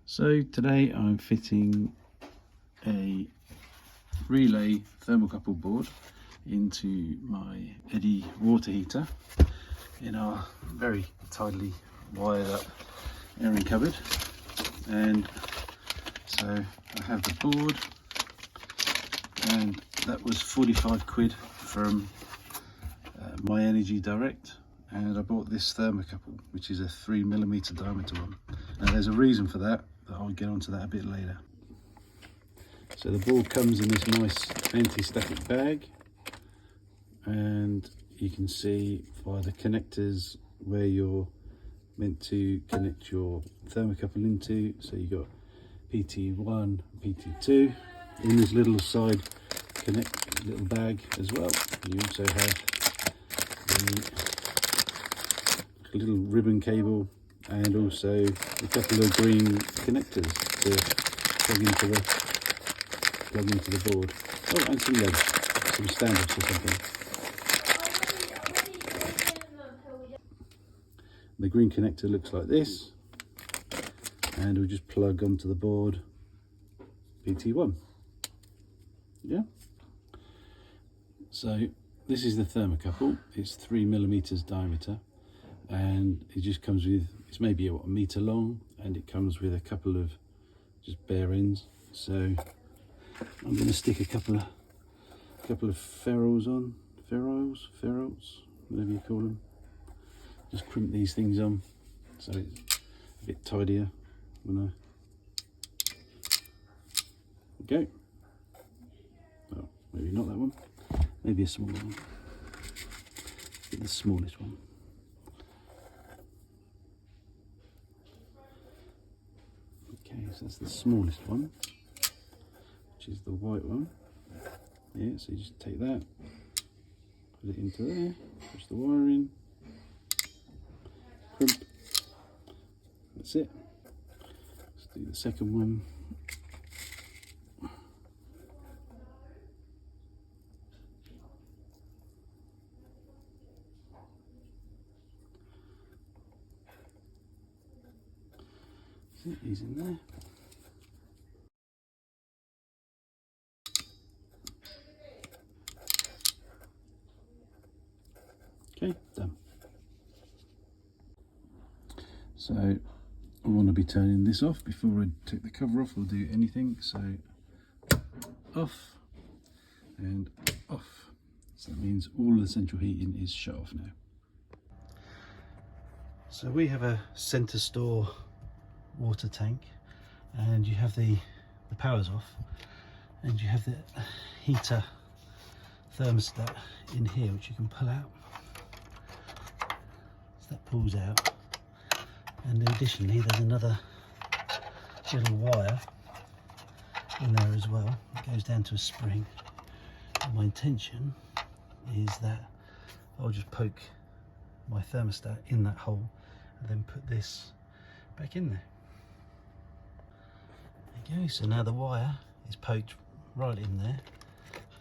So today I'm fitting a relay thermocouple board into my Myenergie water heater in our very tidily wired up airing cupboard. And so I have the board, and that was 45 quid from Myenergie direct, and I bought this thermocouple, which is a 3mm diameter one. Now there's a reason for that, but I'll get onto that a bit later. So the board comes in this nice anti-static bag, and you can see via the connectors where you're meant to connect your thermocouple into. So you got PT1, PT2 in this little side little bag as well. You also have the little ribbon cable and also a couple of green connectors to plug into the board. Oh, and some legs, some standoffs or something. The green connector looks like this, and we'll just plug onto the board PT1. Yeah. So this is the thermocouple. It's 3mm diameter, and it just comes with, it's maybe a meter long, and it comes with a couple of just bare ends. So I'm going to stick a couple of ferrules on, ferrules, whatever you call them. Just crimp these things on so it's a bit tidier when go. Oh, maybe not that one. Maybe a smaller one. Get the smallest one. Okay, so that's the smallest one, which is the white one. Yeah, so you just take that, put it into there, push the wire in, crimp. That's it. Let's do the second one. He's in there. Okay, done. So I want to be turning this off before I take the cover off or do anything. So off and off. So that means all the central heating is shut off now. So we have a centre store water tank, and you have the power's off, and you have the heater thermostat in here, which you can pull out. So that pulls out, and additionally there's another little wire in there as well. It goes down to a spring, and my intention is that I'll just poke my thermostat in that hole and then put this back in there. There you go. So now the wire is poked right in there.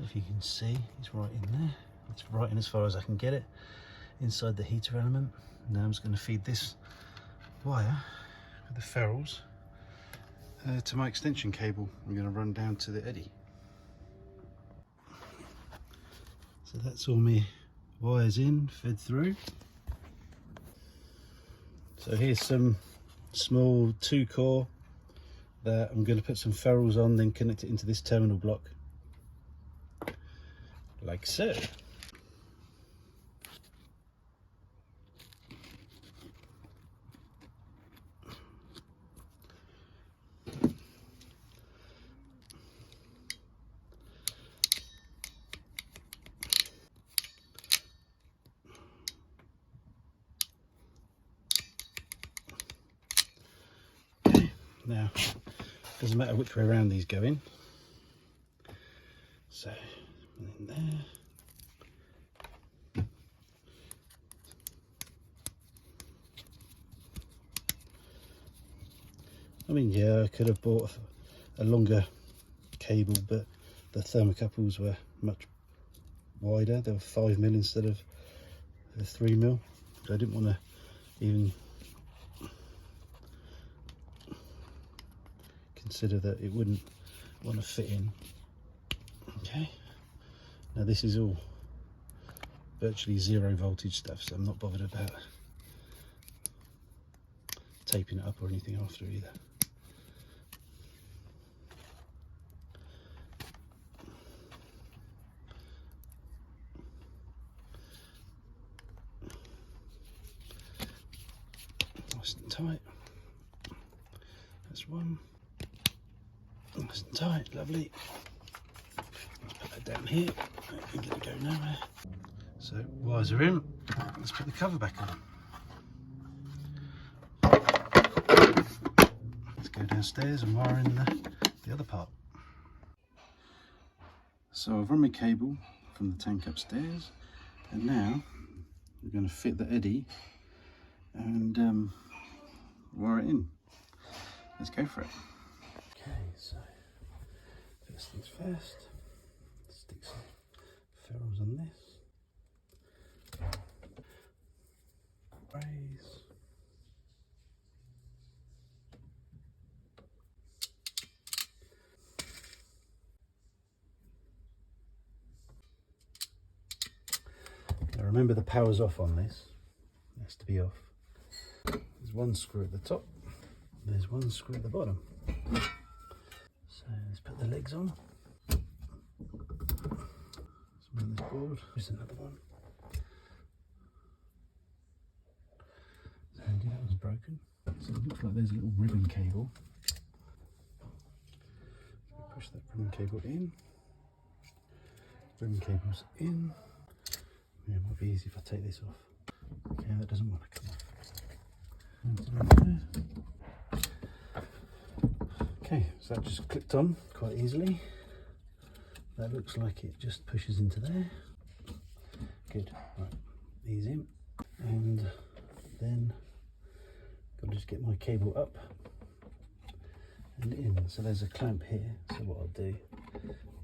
If you can see, it's right in there. It's right in as far as I can get it inside the heater element. Now I'm just going to feed this wire with the ferrules to my extension cable. I'm going to run down to the eddy. So that's all my wires in, fed through. So here's some small 2-core that I'm going to put some ferrules on, then connect it into this terminal block, like so. Okay, now doesn't matter which way around these go in. So in there. I mean, yeah, I could have bought a longer cable, but the thermocouples were much wider. They were 5mm instead of 3mm. So I didn't want to even consider that it wouldn't want to fit in. Okay, now this is all virtually 0 voltage stuff, so I'm not bothered about taping it up or anything after either. Nice and tight. That's one. Nice and tight, lovely. Let's put that down here. I ain't gonna go nowhere. So wires are in. Let's put the cover back on. Let's go downstairs and wire in the other part. So I've run my cable from the tank upstairs, and now we're going to fit the eddy and wire it in. Let's go for it. Okay, so first things first, stick some ferrules on this. Raise. Now remember, the power's off on this. It has to be off. There's one screw at the top. There's one screw at the bottom. So let's put the legs on. Let's move this board. There's another one. Handy, that one's broken. So it looks like there's a little ribbon cable. Push that ribbon cable in. Ribbon cable's in. Yeah, it might be easy if I take this off. Okay, that doesn't want to come off. Okay, so that just clicked on quite easily. That looks like it just pushes into there. Good. Right, these in, and then got to just get my cable up and in. So there's a clamp here. So what I'll do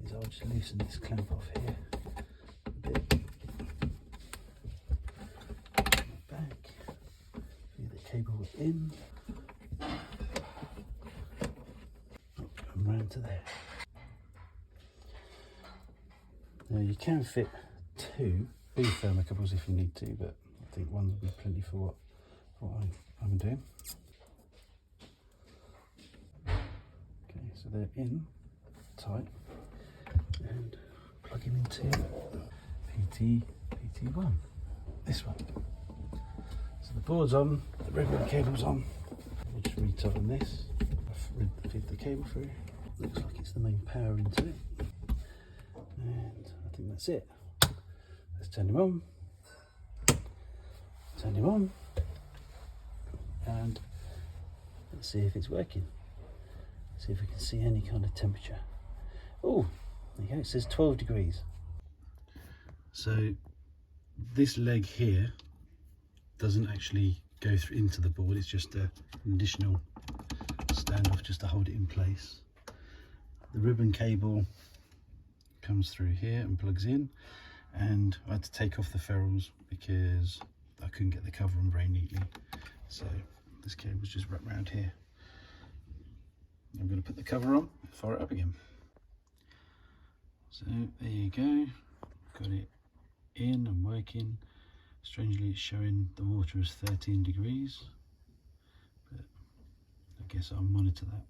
is I'll just loosen this clamp off here a bit. Back, feed the cable in, and round to there. Now you can fit two thermocouples if you need to, but I think one will be plenty for what I'm doing. Okay, so they're in tight, and plug him into PT1. This one. So the board's on, the ribbon cable's on. We'll just retighten this. Feed the cable through. Looks like it's the main power into it. And I think that's it. Let's turn him on. Turn him on. And let's see if it's working. See if we can see any kind of temperature. Oh, there you go, it says 12 degrees. So this leg here doesn't actually go through into the board, it's just an additional standoff just to hold it in place. The ribbon cable comes through here and plugs in, and I had to take off the ferrules because I couldn't get the cover on very neatly. So this cable's just wrapped around here. I'm going to put the cover on, fire it up again. So there you go, got it in and working. Strangely it's showing the water is 13 degrees, but I guess I'll monitor that.